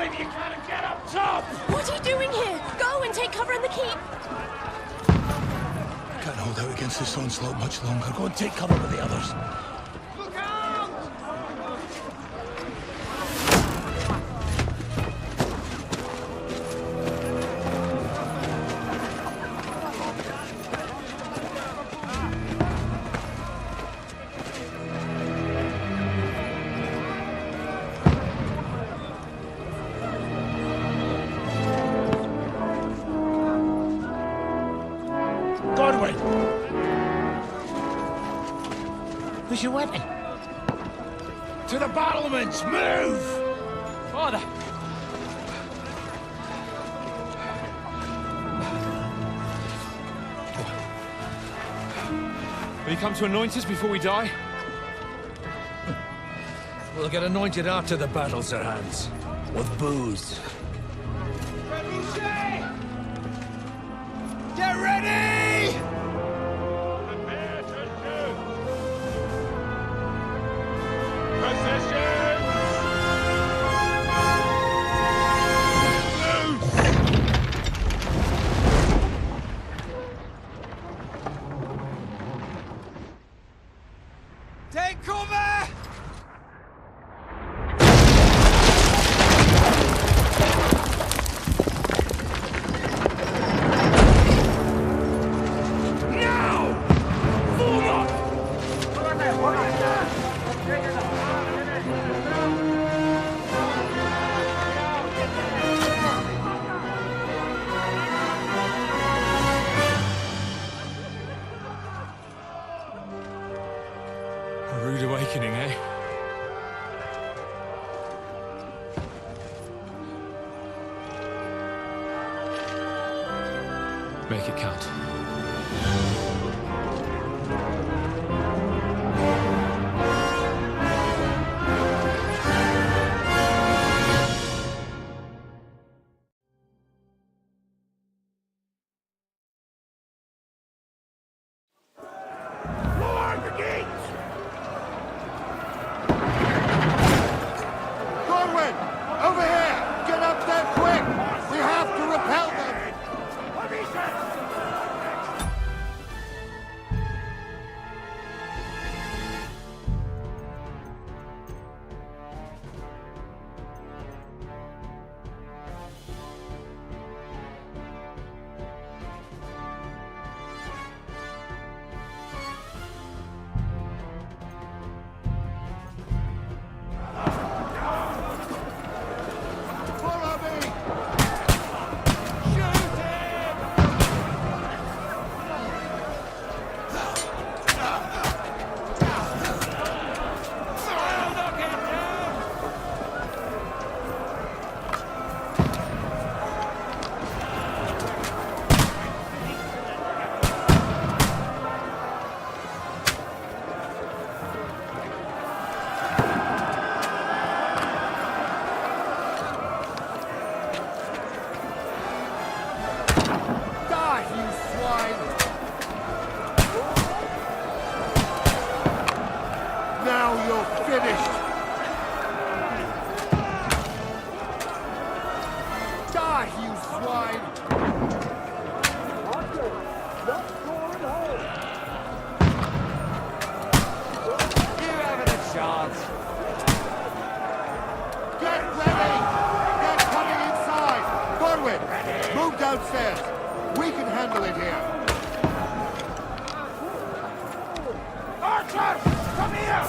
believe you can't get up top! What are you doing here? Go and take cover in the keep! Can't hold out against this onslaught much longer. Go and take cover with the others. Look out! Godwin! Where's your weapon? To the battlements! Move! Father! Will you come to anoint us before we die? We'll get anointed after the battles are hands. With booze. Get ready! Prepare to shoot! Position! Take cover! A rude awakening, eh? Make it count. Lower the gates! Godwin! Over here! Get up there quick! We have to repel them! Follow me! Shoot him! I'll knock him down! Die, you swine! Now you're finished! Die, you swine! You haven't a chance! Get ready! They're coming inside! Godwin, move downstairs! We can handle it here! Archer! Come here!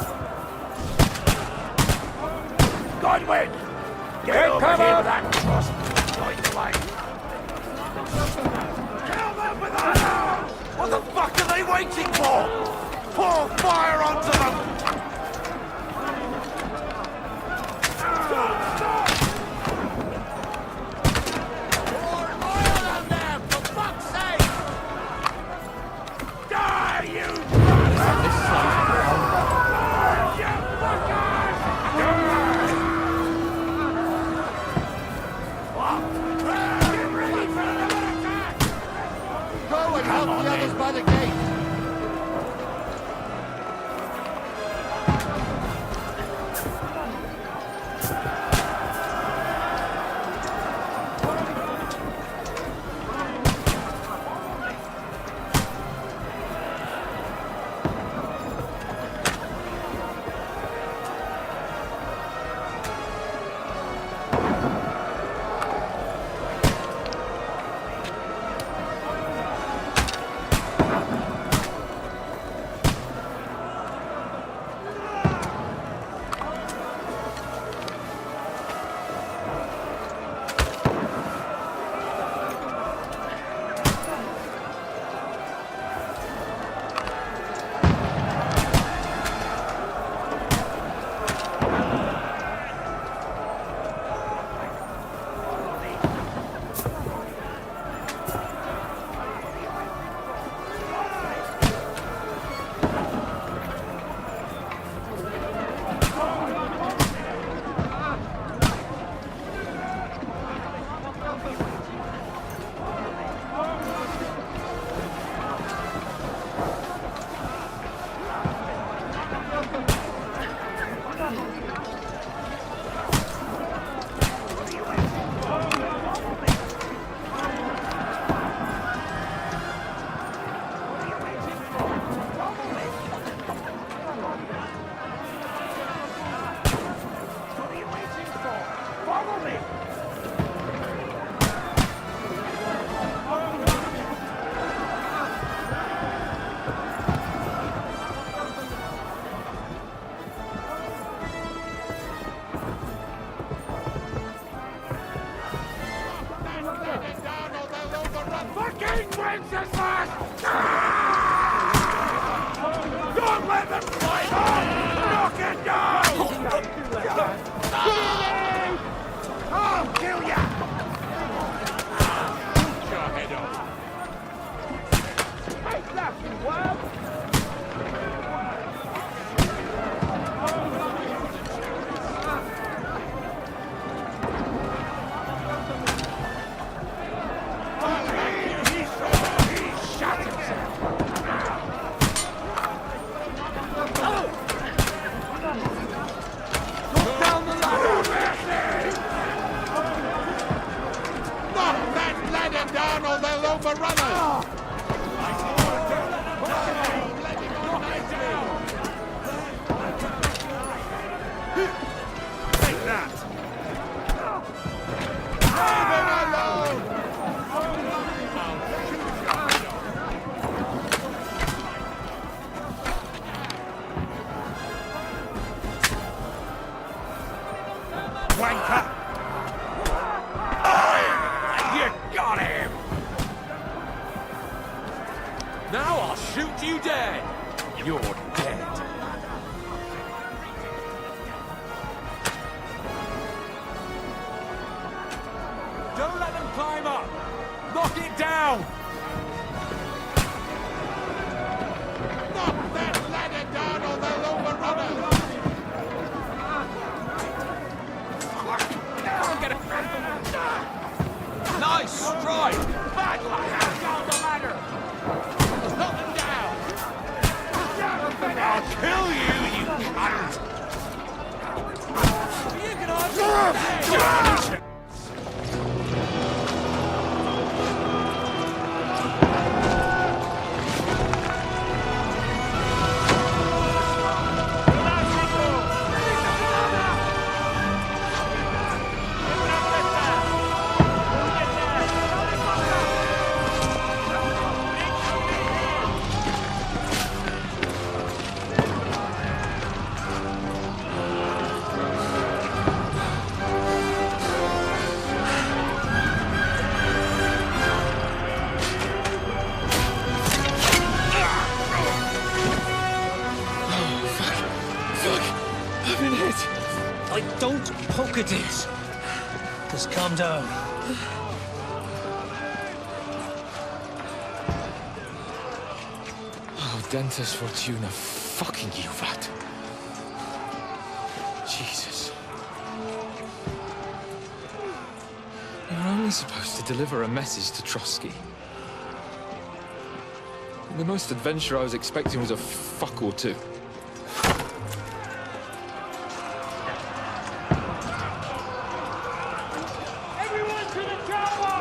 Godwin! Get over here with that cross! Join the line! Kill them with that! What the fuck are they waiting for? Pour fire onto them! Pour oil on them, for fuck's sake! Die, you bastard! You fuckers! Get ready for another attack! Go and help the others by the gate! fucking Wenceslas! Don't let them fight on! Knock it down! I'll kill ya! Shoot your head off. Take that, you worm! He shot himself! Look down the ladder! Knock that ladder down or they'll overrun us! Take that! Leave him alone! Wanker! You got him! Now I'll shoot you dead! You're dead. Don't let them climb up! Knock it down! Knock that ladder down or they'll overrun us! Can't get it. Nice strike! Bad luck! Down the ladder! Knock them down! I'll kill you, you cunt! You can hardly stay! I've been hit. Don't poke at it. Just calm down. Oh, Dentes Fortuna, fucking you, vat. Jesus. You're only supposed to deliver a message to Trotsky. The most adventure I was expecting was a fuck or two. Everyone to the tower!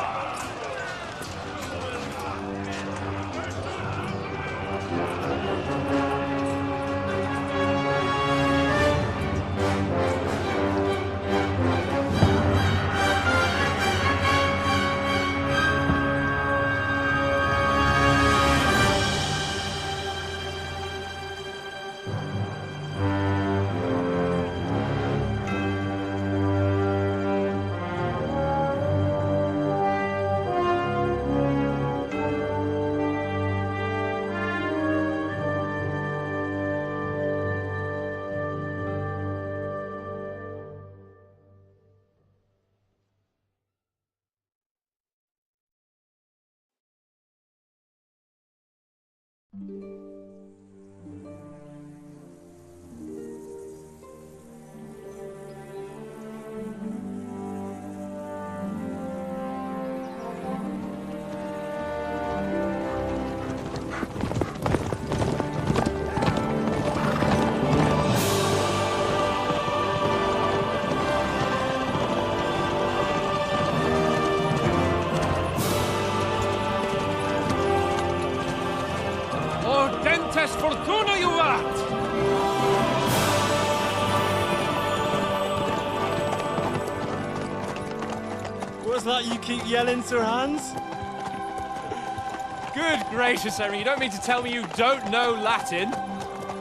Dentes Fortuna, you vat! What's that you keep yelling, Sir Hans? Good gracious, Henry, you don't mean to tell me you don't know Latin?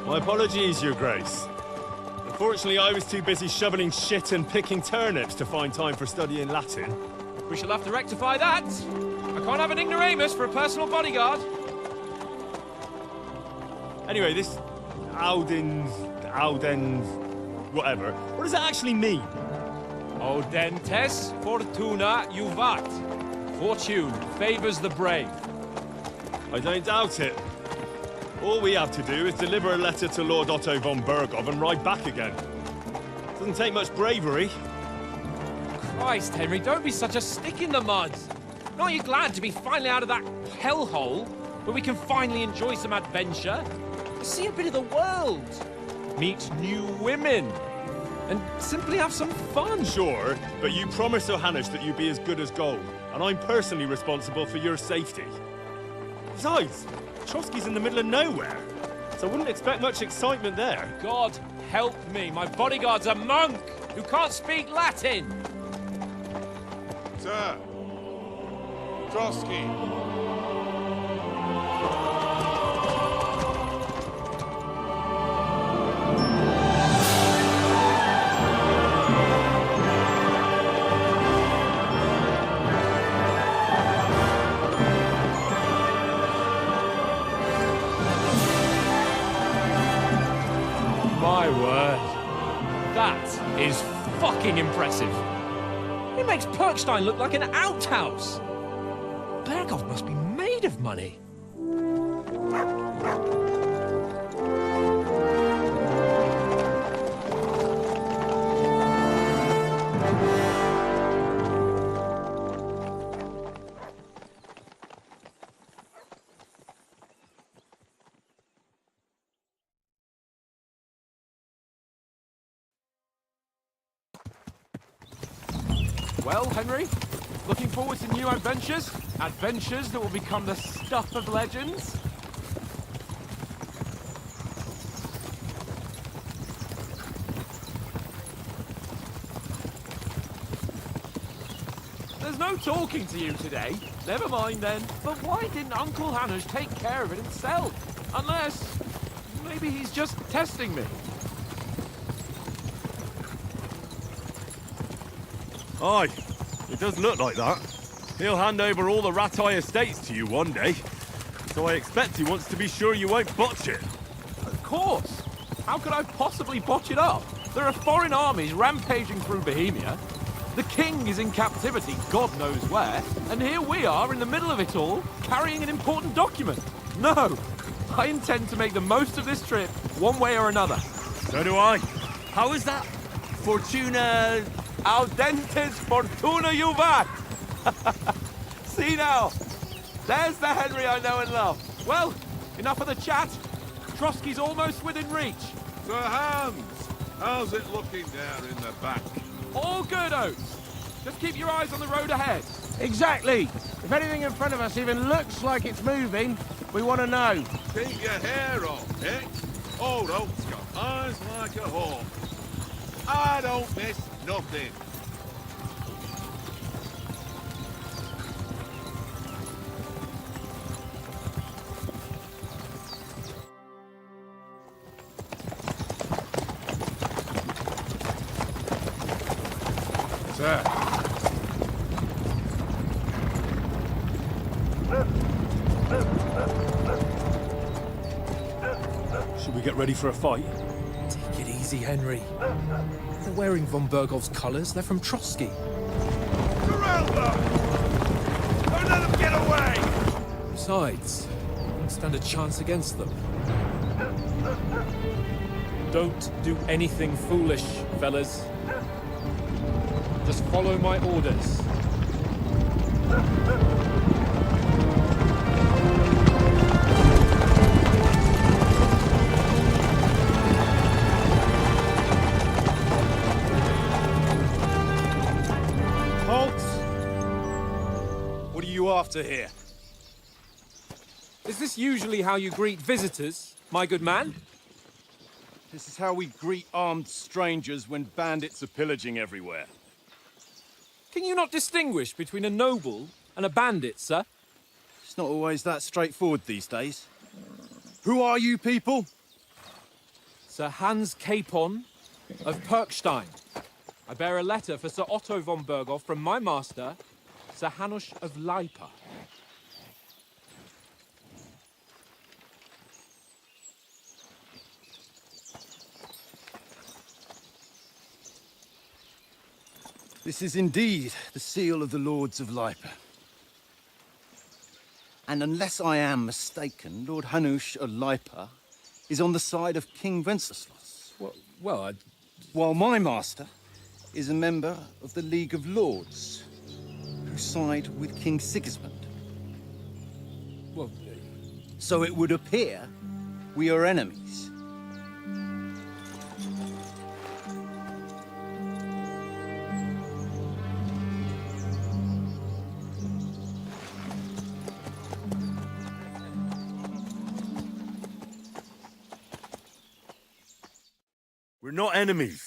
My apologies, Your Grace. Unfortunately, I was too busy shoveling shit and picking turnips to find time for studying Latin. We shall have to rectify that. I can't have an ignoramus for a personal bodyguard. Anyway, this Audens, whatever. What does that actually mean? Audentes fortuna juvat. Fortune favors the brave. I don't doubt it. All we have to do is deliver a letter to Lord Otto von Bergov and ride back again. Doesn't take much bravery. Christ, Henry, don't be such a stick in the mud. Aren't you glad to be finally out of that hellhole where we can finally enjoy some adventure? See a bit of the world. Meet new women. And simply have some fun. Sure, but you promised Johannes that you'd be as good as gold, and I'm personally responsible for your safety. Besides, Trotsky's in the middle of nowhere, so I wouldn't expect much excitement there. God help me, my bodyguard's a monk who can't speak Latin. Sir. Trotsky. My word. That is fucking impressive. It makes Perkstein look like an outhouse. Bergov must be made of money. Well, Henry, looking forward to new adventures? Adventures that will become the stuff of legends? There's no talking to you today. Never mind then. But why didn't Uncle Hannah take care of it himself? Unless, maybe he's just testing me. Aye, it does look like that. He'll hand over all the Ratai estates to you one day. So I expect he wants to be sure you won't botch it. Of course. How could I possibly botch it up? There are foreign armies rampaging through Bohemia. The king is in captivity, God knows where. And here we are in the middle of it all, carrying an important document. No, I intend to make the most of this trip, one way or another. So do I. How is that? Fortuna... Audentes fortuna juvat! See now, there's the Henry I know and love. Well, enough of the chat. Trotsky's almost within reach. Sir Hans, how's it looking there in the back? All good, Oates. Just keep your eyes on the road ahead. Exactly. If anything in front of us even looks like it's moving, we want to know. Keep your hair on, eh? Old Oak's got eyes like a hawk. I don't miss nothing. Sir. Should we get ready for a fight? Take it easy, Henry. They're wearing von Bergov's colours. They're from Trotsky. Corral them! Don't let them get away! Besides, I won't stand a chance against them. Don't do anything foolish, fellas. Just follow my orders. What are you after here? Is this usually how you greet visitors, my good man? This is how we greet armed strangers when bandits are pillaging everywhere. Can you not distinguish between a noble and a bandit, sir? It's not always that straightforward these days. Who are you people? Sir Hans Capon of Perkstein. I bear a letter for Sir Otto von Bergov from my master, Sir Hanush of Lipa. This is indeed the seal of the Lords of Lipa. And unless I am mistaken, Lord Hanush of Lipa is on the side of King Wenceslas. While my master is a member of the League of Lords, who side with King Sigismund. So it would appear we are enemies. We're not enemies.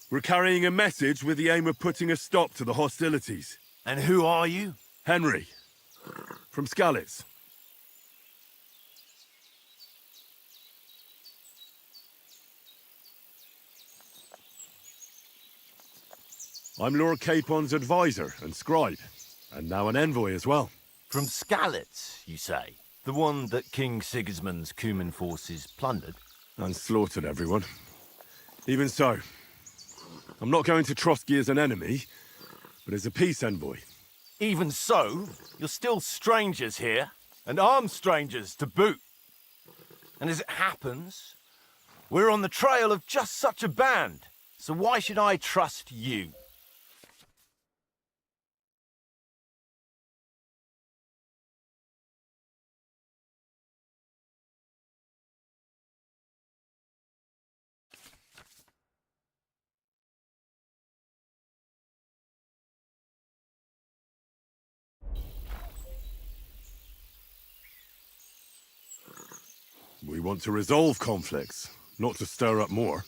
We're carrying a message with the aim of putting a stop to the hostilities. And who are you? Henry, from Skalitz. I'm Lord Capon's advisor and scribe, and now an envoy as well. From Skalitz, you say? The one that King Sigismund's Cuman forces plundered? And slaughtered everyone. Even so, I'm not going to Trotsky as an enemy, but as a peace envoy. Even so, you're still strangers here, and armed strangers to boot. And as it happens, we're on the trail of just such a band, so why should I trust you? We want to resolve conflicts, not to stir up more.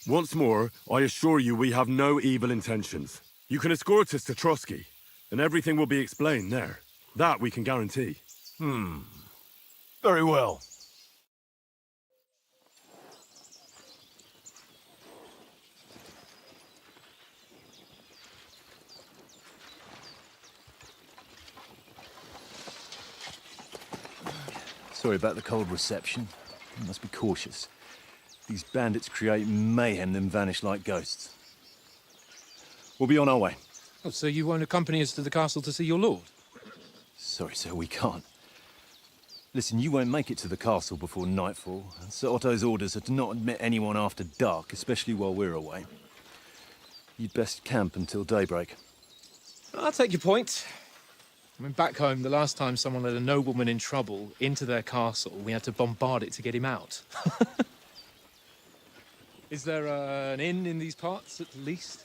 Once more, I assure you we have no evil intentions. You can escort us to Trotsky, and everything will be explained there. That we can guarantee. Very well. Sorry about the cold reception. You must be cautious. These bandits create mayhem, then vanish like ghosts. We'll be on our way. Oh, so you won't accompany us to the castle to see your lord? Sorry, sir, we can't. Listen, you won't make it to the castle before nightfall. Sir Otto's orders are to not admit anyone after dark, especially while we're away. You'd best camp until daybreak. I'll take your point. I mean, back home, the last time someone let a nobleman in trouble into their castle, we had to bombard it to get him out. Is there an inn in these parts, at least?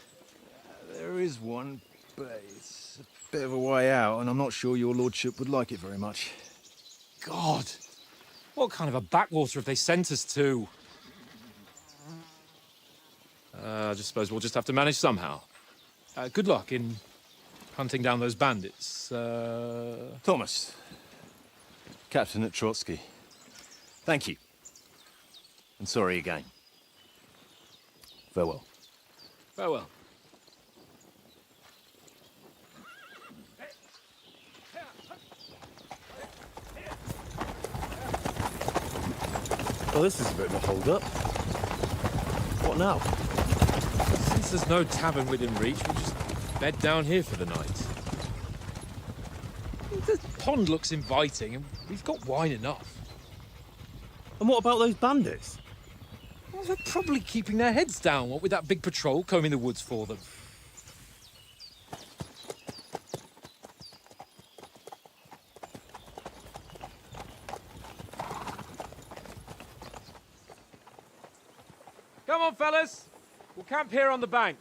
There is one, but it's a bit of a way out, and I'm not sure your lordship would like it very much. God! What kind of a backwater have they sent us to? I just suppose we'll just have to manage somehow. Good luck in hunting down those bandits. Thomas, captain at Trotsky. Thank you. And sorry again. Farewell. Farewell. Well, this is a bit of a hold-up. What now? Since there's no tavern within reach, we'll just bed down here for the night. The pond looks inviting, and we've got wine enough. And what about those bandits? Well, they're probably keeping their heads down, what with that big patrol combing the woods for them. Come on, fellas. We'll camp here on the bank.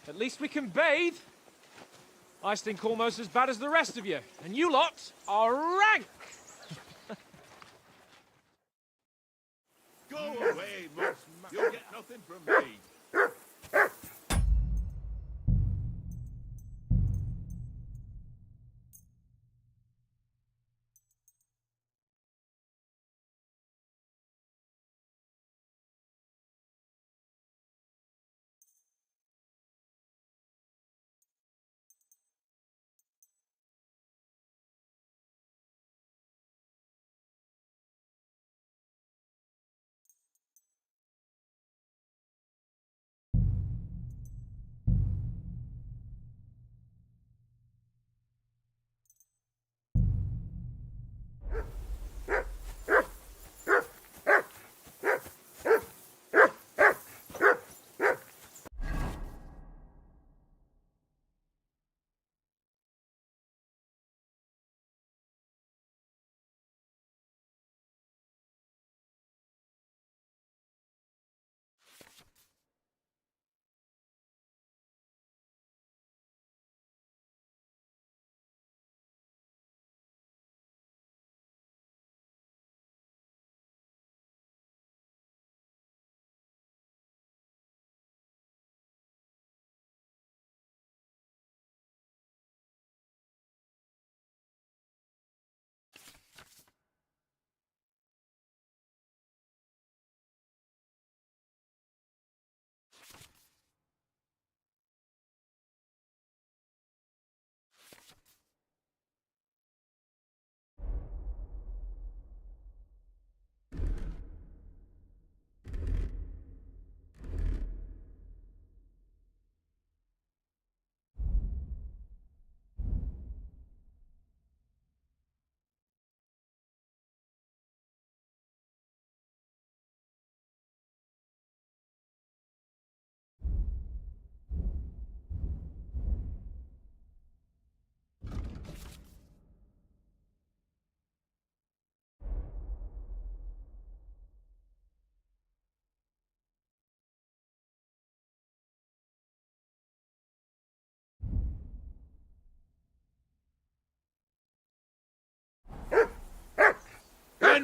At least we can bathe. I stink almost as bad as the rest of you, and you lot are rank! Go away, Moose. You'll get nothing from me.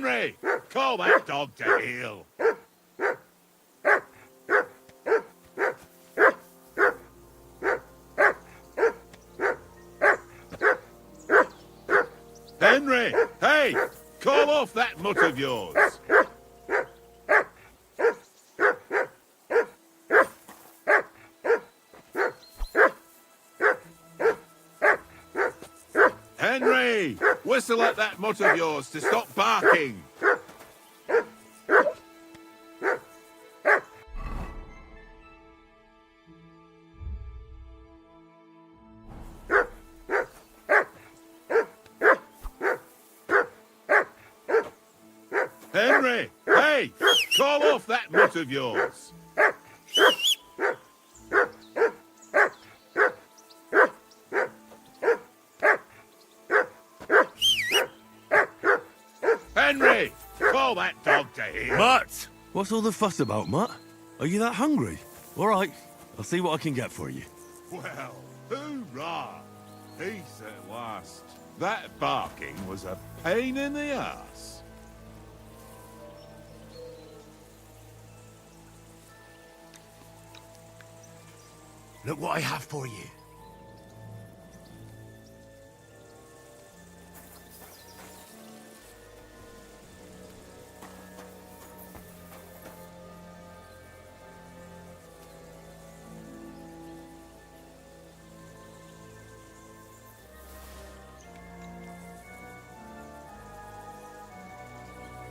Henry, call that dog to heel. Henry, hey, call off that mutt of yours. Henry, whistle at that mutt of yours to stop barking. Henry, hey, call off that mutt of yours. Henry, call that dog to heel. Mutt! What's all the fuss about, Mutt? Are you that hungry? All right, I'll see what I can get for you. Well, hoorah! Peace at last. That barking was a pain in the ass. Look what I have for you.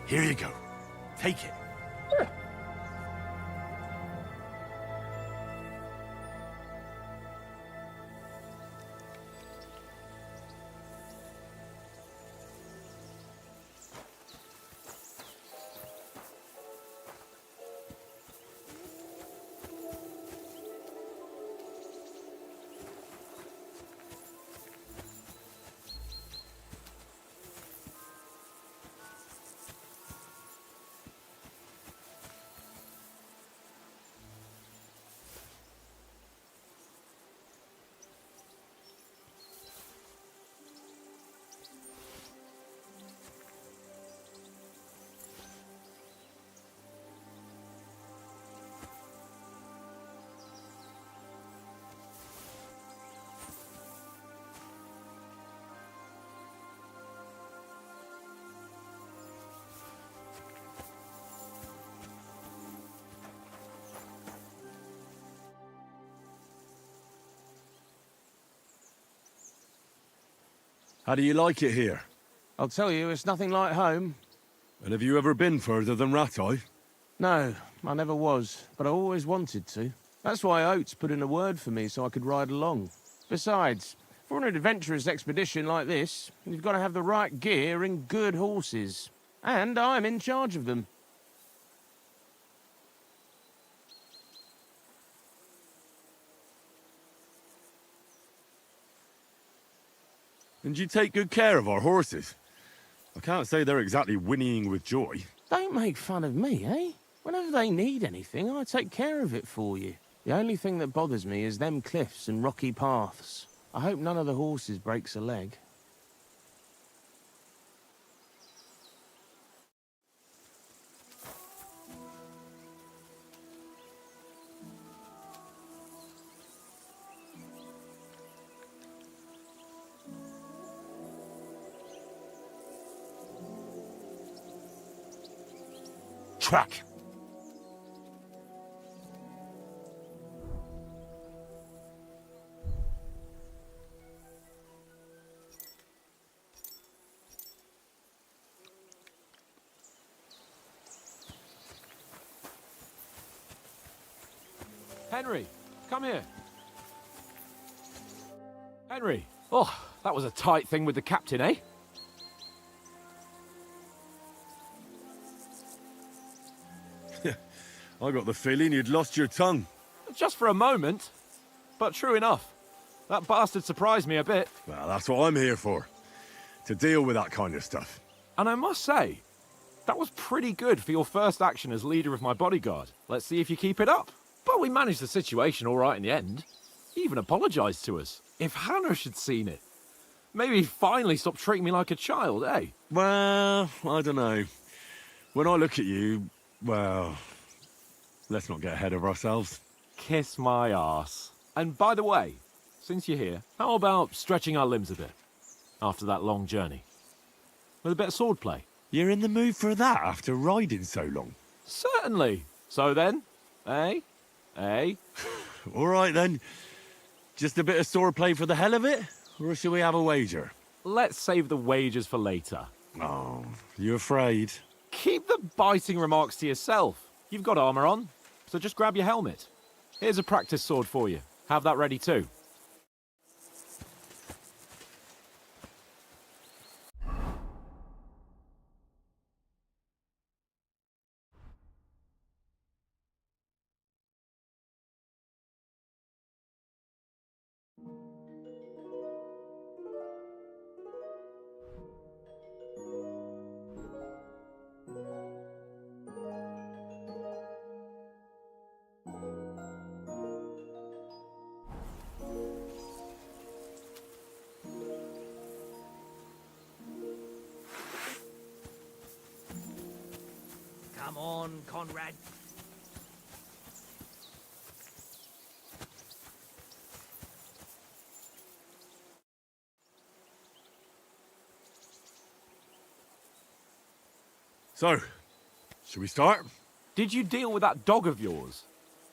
Here you go. Take it. How do you like it here? I'll tell you, it's nothing like home. And have you ever been further than Rattay? No, I never was, but I always wanted to. That's why Oates put in a word for me so I could ride along. Besides, for an adventurous expedition like this, you've got to have the right gear and good horses. And I'm in charge of them. And you take good care of our horses. I can't say they're exactly whinnying with joy. Don't make fun of me, eh? Whenever they need anything, I take care of it for you. The only thing that bothers me is them cliffs and rocky paths. I hope none of the horses breaks a leg. Track! Henry, come here. Henry. Oh, that was a tight thing with the captain, eh? I got the feeling you'd lost your tongue. Just for a moment. But true enough. That bastard surprised me a bit. Well, that's what I'm here for. To deal with that kind of stuff. And I must say, that was pretty good for your first action as leader of my bodyguard. Let's see if you keep it up. But we managed the situation all right in the end. He even apologised to us. If Hanush had seen it. Maybe he'd finally stop treating me like a child, eh? Well, I don't know. When I look at you, well, let's not get ahead of ourselves. Kiss my arse. And by the way, since you're here, how about stretching our limbs a bit after that long journey? With a bit of swordplay? You're in the mood for that after riding so long? Certainly. So then, eh? Eh? All right then. Just a bit of swordplay for the hell of it? Or shall we have a wager? Let's save the wagers for later. Oh, you afraid? Keep the biting remarks to yourself. You've got armor on, so just grab your helmet. Here's a practice sword for you. Have that ready too. Come on, Conrad. So, should we start? Did you deal with that dog of yours?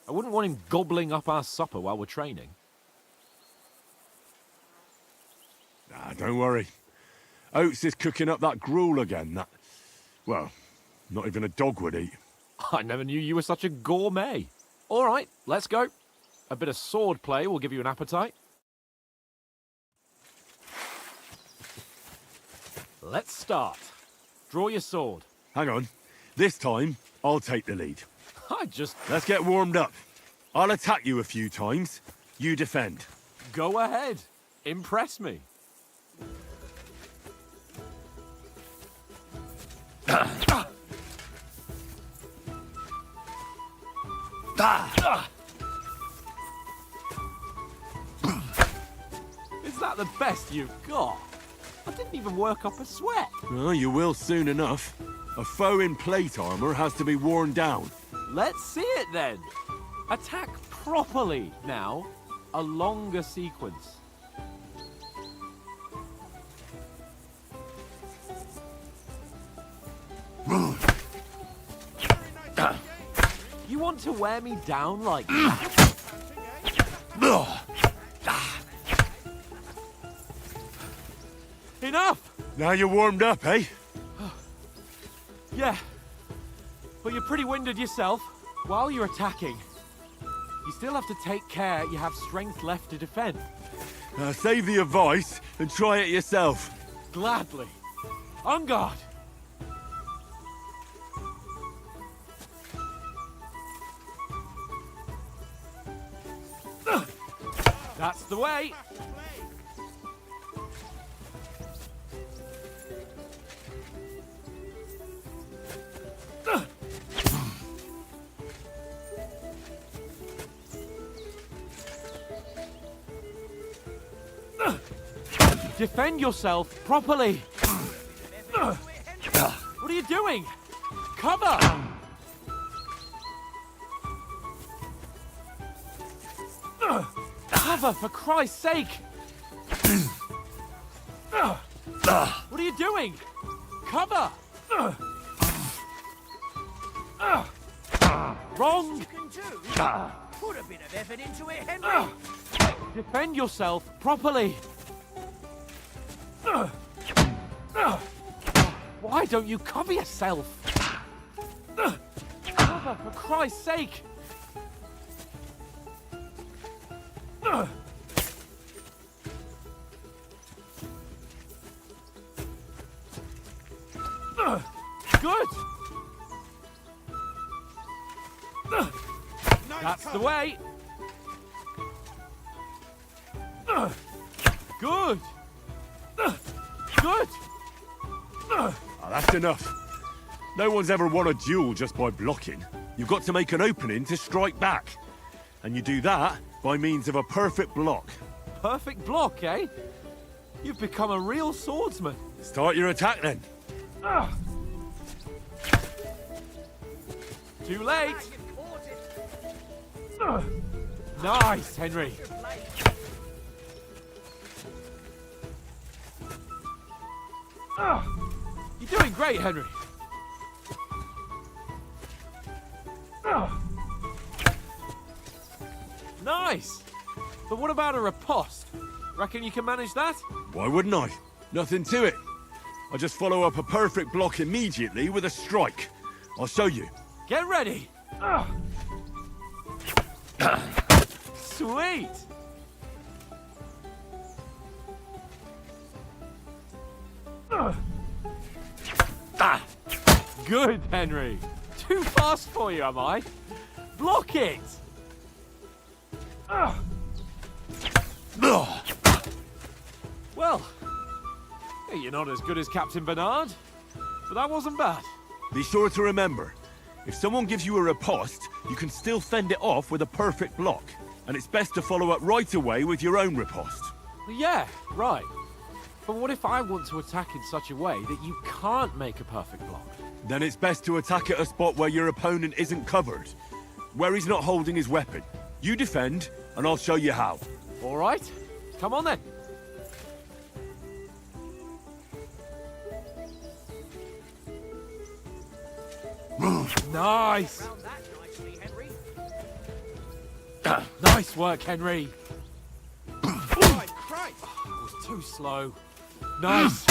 I wouldn't want him gobbling up our supper while we're training. Nah, don't worry. Oates is cooking up that gruel again, that... Well, not even a dog would eat. I never knew you were such a gourmet. All right, let's go. A bit of sword play will give you an appetite. Let's start. Draw your sword. Hang on. This time, I'll take the lead. Let's get warmed up. I'll attack you a few times. You defend. Go ahead. Impress me. Is that the best you've got? I didn't even work up a sweat. Oh, you will soon enough. A foe in plate armor has to be worn down. Let's see it then. Attack properly now. A longer sequence. You want to wear me down like that? Enough! Now you're warmed up, eh? Yeah, but you're pretty winded yourself. While you're attacking, you still have to take care you have strength left to defend. Save the advice and try it yourself. Gladly. On guard! That's the way! Defend yourself properly! What are you doing? Cover! Cover, for Christ's sake! What are you doing? Cover! Wrong! You can do. Put a bit of effort into it, Henry. Defend yourself properly! Why don't you cover yourself? Cover, for Christ's sake! Good! That's the way! Good! Good! That's enough. No one's ever won a duel just by blocking. You've got to make an opening to strike back. And you do that by means of a perfect block. Perfect block, eh? You've become a real swordsman. Start your attack then. Too late. Nice, Henry. You're doing great, Henry. Nice. But what about a riposte? Reckon you can manage that? Why wouldn't I? Nothing to it. I just follow up a perfect block immediately with a strike. I'll show you. Get ready. Sweet. Good, Henry. Too fast for you, am I? Block it. Well, hey, you're not as good as Captain Bernard, but that wasn't bad. Be sure to remember, if someone gives you a riposte, you can still fend it off with a perfect block. And it's best to follow up right away with your own riposte. Yeah, right. But what if I want to attack in such a way that you can't make a perfect block? Then it's best to attack at a spot where your opponent isn't covered, where he's not holding his weapon. You defend, and I'll show you how. All right, come on then. Nice. Nice work, Henry. Right, Christ! That was too slow. Nice.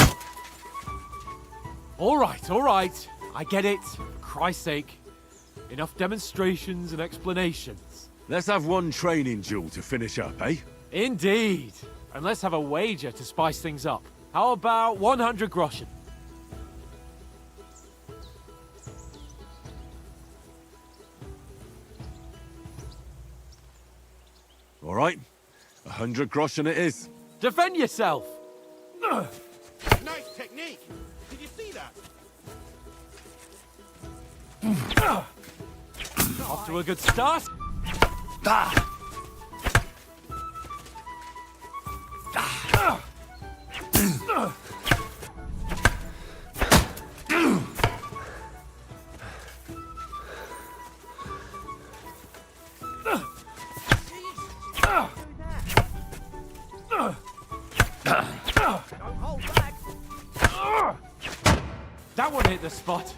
All right. I get it. For Christ's sake. Enough demonstrations and explanations. Let's have one training duel to finish up, eh? Indeed. And let's have a wager to spice things up. How about 100 groschen? All right, 100 groschen it is. Defend yourself. Nice technique! Did you see that? Off to a good start. That one hit the spot.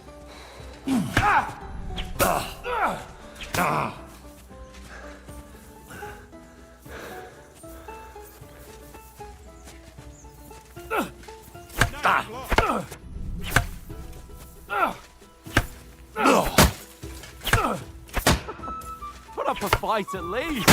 Put up a fight at least.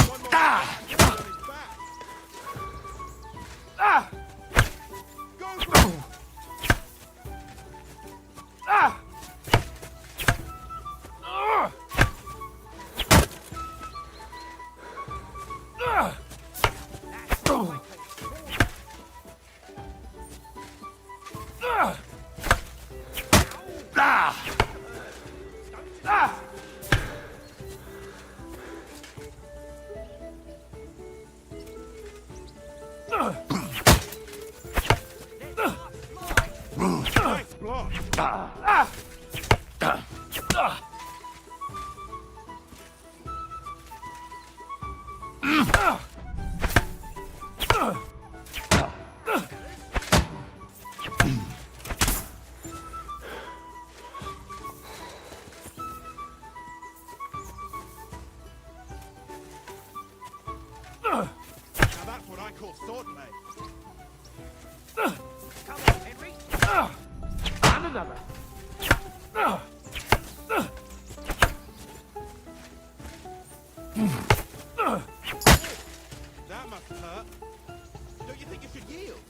Nice block! Now that's what I call swordplay. Come on, Henry. And another. That must hurt. Don't you think you should yield?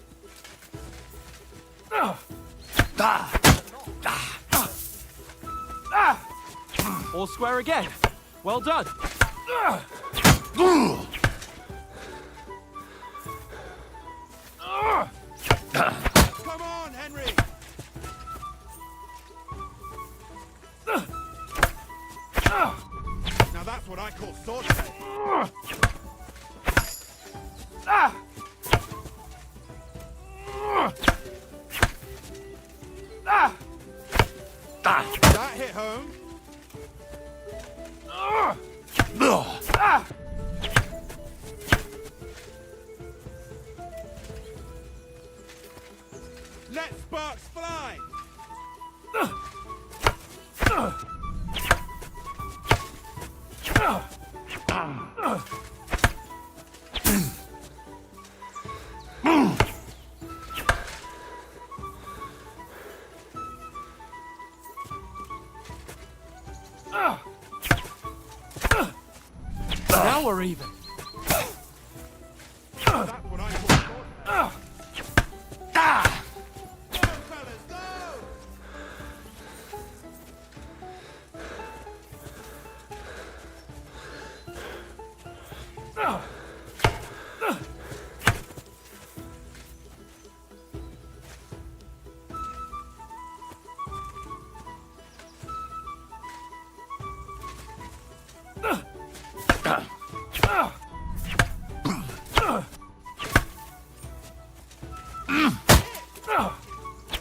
All square again. Well done. Come on, Henry! Now that's what I call swordplay. That hit home. Let sparks fly! Now we're even. That's what I call Go, fellas, go!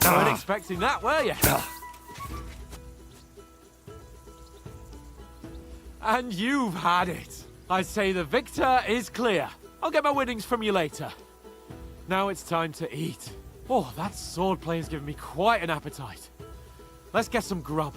Weren't expecting that, were you? And you've had it. I say the victor is clear. I'll get my winnings from you later. Now it's time to eat. Oh, that swordplay has given me quite an appetite. Let's get some grub.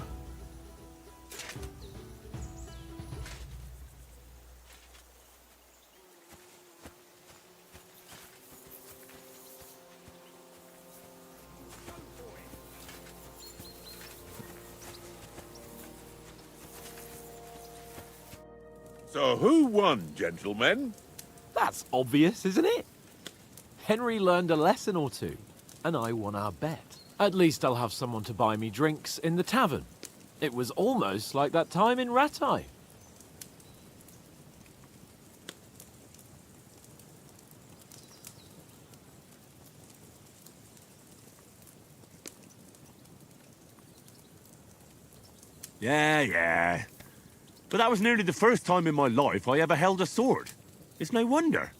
So who won, gentlemen? That's obvious, isn't it? Henry learned a lesson or two, and I won our bet. At least I'll have someone to buy me drinks in the tavern. It was almost like that time in Rattay. Yeah. But that was nearly the first time in my life I ever held a sword. It's no wonder.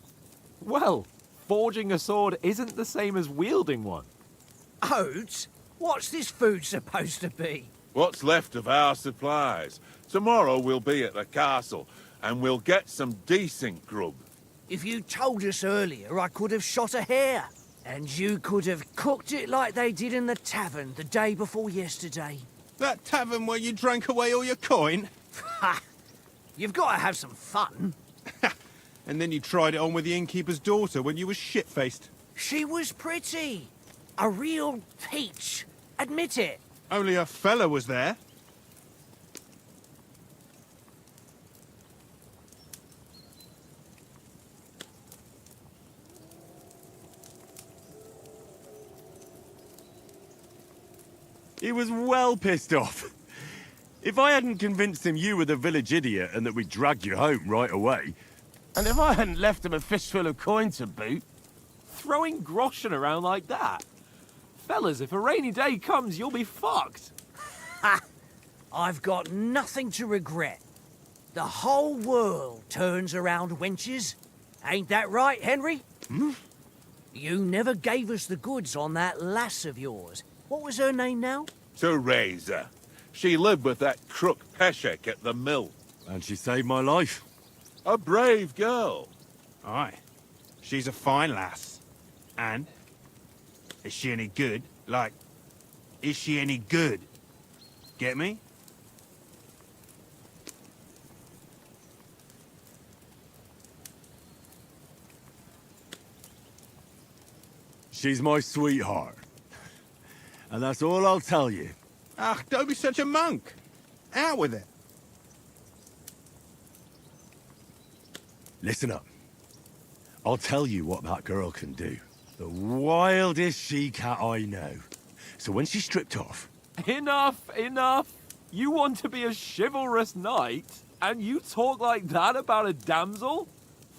Well, forging a sword isn't the same as wielding one. Oats? What's this food supposed to be? What's left of our supplies. Tomorrow we'll be at the castle, and we'll get some decent grub. If you told us earlier, I could have shot a hare. And you could have cooked it like they did in the tavern the day before yesterday. That tavern where you drank away all your coin? Ha! You've got to have some fun. And then you tried it on with the innkeeper's daughter when you were shit-faced. She was pretty. A real peach. Admit it. Only a fella was there. He was well pissed off. If I hadn't convinced him you were the village idiot and that we'd drag you home right away, And if I hadn't left him a fistful of coin to boot, Throwing groschen around like that? Fellas, if a rainy day comes, you'll be fucked. Ha! I've got nothing to regret. The whole world turns around wenches. Ain't that right, Henry? You never gave us the goods on that lass of yours. What was her name now? Teresa. She lived with that crook Peshek at the mill. and she saved my life. A brave girl. Aye. She's a fine lass. And? Is she any good? Like, is she any good? Get me? She's my sweetheart. And that's all I'll tell you. Ah, don't be such a monk. Out with it. Listen up. I'll tell you what that girl can do. The wildest she-cat I know. So when she's stripped off... Enough, enough. You want to be a chivalrous knight, and you talk like that about a damsel?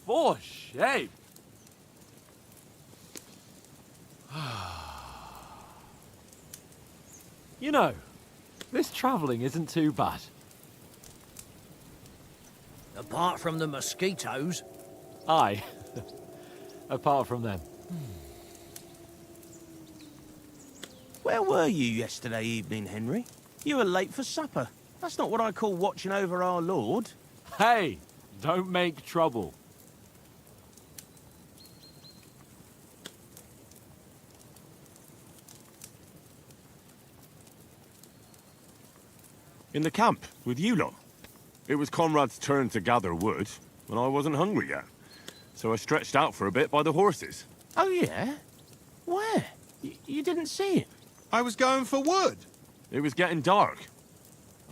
For shame. You know, this travelling isn't too bad. Apart from the mosquitoes. Aye. Apart from them. Where were you yesterday evening, Henry? You were late for supper. That's not what I call watching over our lord. Hey, don't make trouble. In the camp, with you lot. It was Conrad's turn to gather wood, and I wasn't hungry yet. So I stretched out for a bit by the horses. Oh, yeah? Where? You didn't see it? I was going for wood. It was getting dark.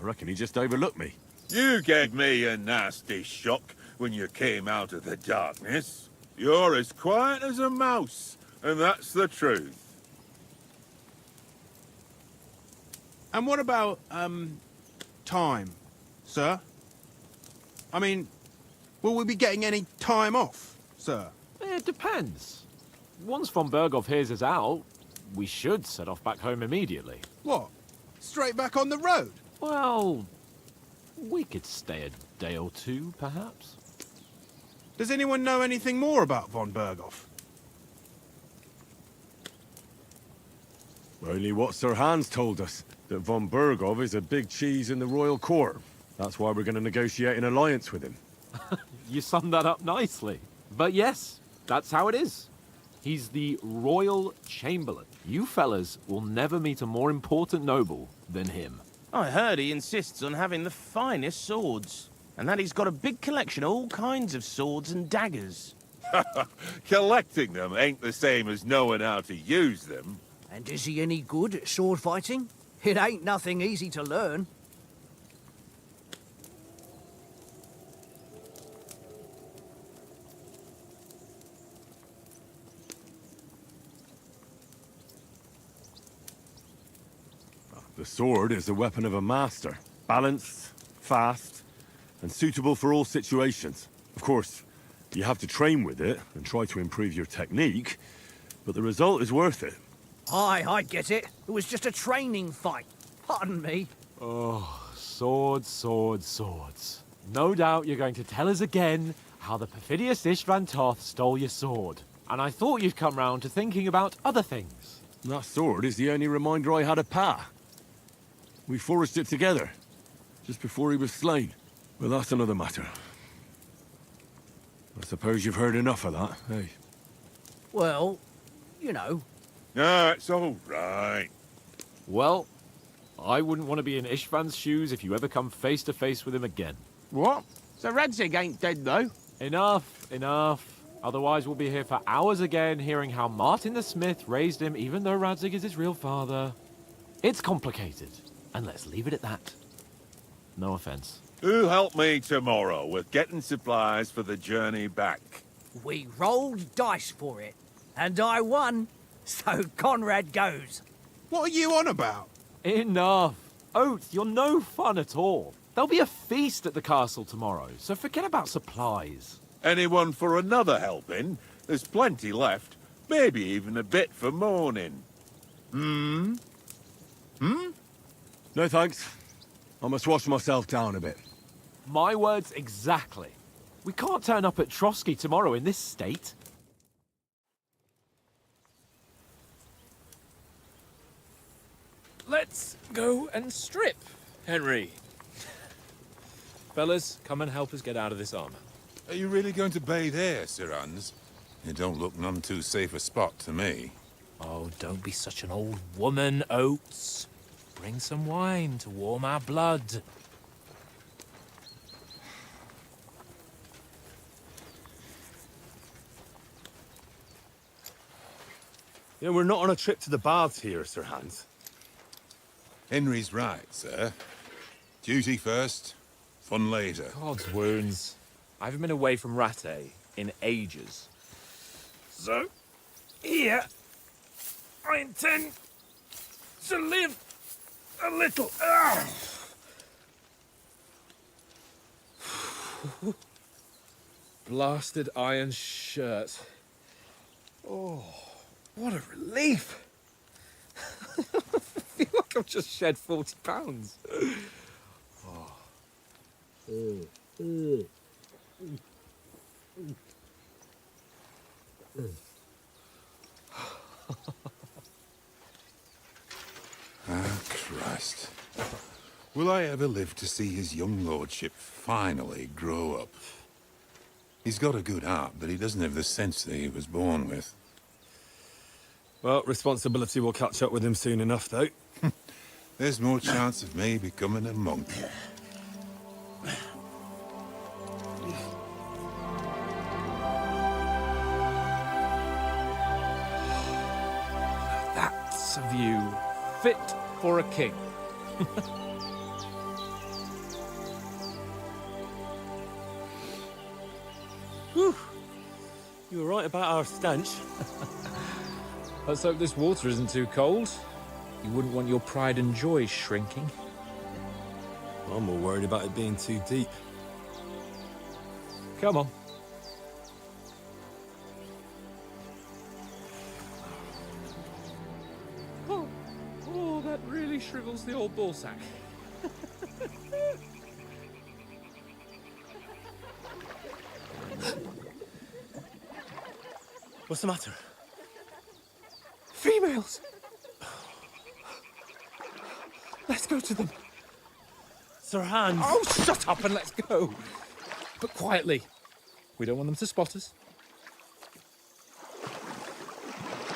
I reckon he just overlooked me. You gave me a nasty shock when you came out of the darkness. You're as quiet as a mouse, and that's the truth. And what about, time, sir? I mean, will we be getting any time off, sir? It depends. Once von Berghoff hears us out, we should set off back home immediately. What? Straight back on the road? Well, we could stay a day or two, perhaps. Does anyone know anything more about von Berghoff? Only what Sir Hans told us, that von Berghoff is a big cheese in the royal court. That's why we're going to negotiate an alliance with him. You summed that up nicely. But yes, that's how it is. He's the Royal Chamberlain. You fellas will never meet a more important noble than him. I heard he insists on having the finest swords, and that he's got a big collection of all kinds of swords and daggers. Collecting them ain't the same as knowing how to use them. And is he any good at sword fighting? It ain't nothing easy to learn. The sword is the weapon of a master. Balanced, fast, and suitable for all situations. Of course, you have to train with it and try to improve your technique, but the result is worth it. Aye, I get it. It was just a training fight. Pardon me. Oh, swords, swords, swords. No doubt you're going to tell us again how the perfidious Istvan Toth stole your sword. And I thought you'd come round to thinking about other things. That sword is the only reminder I had of Pa. We forged it together, just before he was slain. But that's another matter. I suppose you've heard enough of that, eh? Well, you know. No, it's all right. Well, I wouldn't want to be in Istvan's shoes if you ever come face to face with him again. What? So Radzig ain't dead, though? Enough, enough. Otherwise we'll be here for hours again hearing how Martin the Smith raised him even though Radzig is his real father. It's complicated, and let's leave it at that. No offense. Who'll help me tomorrow with getting supplies for the journey back? We rolled dice for it, and I won, so Conrad goes. What are you on about? Enough. Oath, you're no fun at all. There'll be a feast at the castle tomorrow, so forget about supplies. Anyone for another helping? There's plenty left. Maybe even a bit for morning. No thanks. I must wash myself down a bit. My words exactly. We can't turn up at Trotsky tomorrow in this state. Let's go and strip, Henry. Fellas, come and help us get out of this armor. Are you really going to bathe here, Sir Hans? It don't look none too safe a spot to me. Oh, don't be such an old woman, Oates. Bring some wine to warm our blood. You know, we're not on a trip to the baths here, Sir Hans. Henry's right, sir. Duty first, fun later. God's wounds. I haven't been away from Rattay in ages. So, here, I intend to live a little. Blasted iron shirt. Oh, what a relief. I feel like I've just shed 40 pounds. Ah, Christ. Will I ever live to see his young lordship finally grow up? He's got a good heart, but he doesn't have the sense that he was born with. Well, responsibility will catch up with him soon enough, though. there's more chance of me becoming a monk. That's a view fit for a king. Whew. You were right about our stench. Let's hope this water isn't too cold. You wouldn't want your pride and joy shrinking. I'm more worried about it being too deep. Come on. Oh, that really shrivels the old ballsack. What's the matter? Females! Let's go to them. Sir Hans. Oh, shut up and let's go. But quietly. We don't want them to spot us.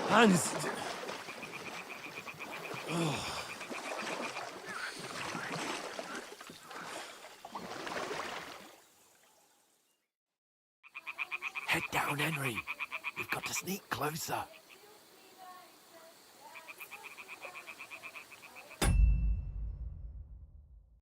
Hans. Head down, Henry. We've got to sneak closer.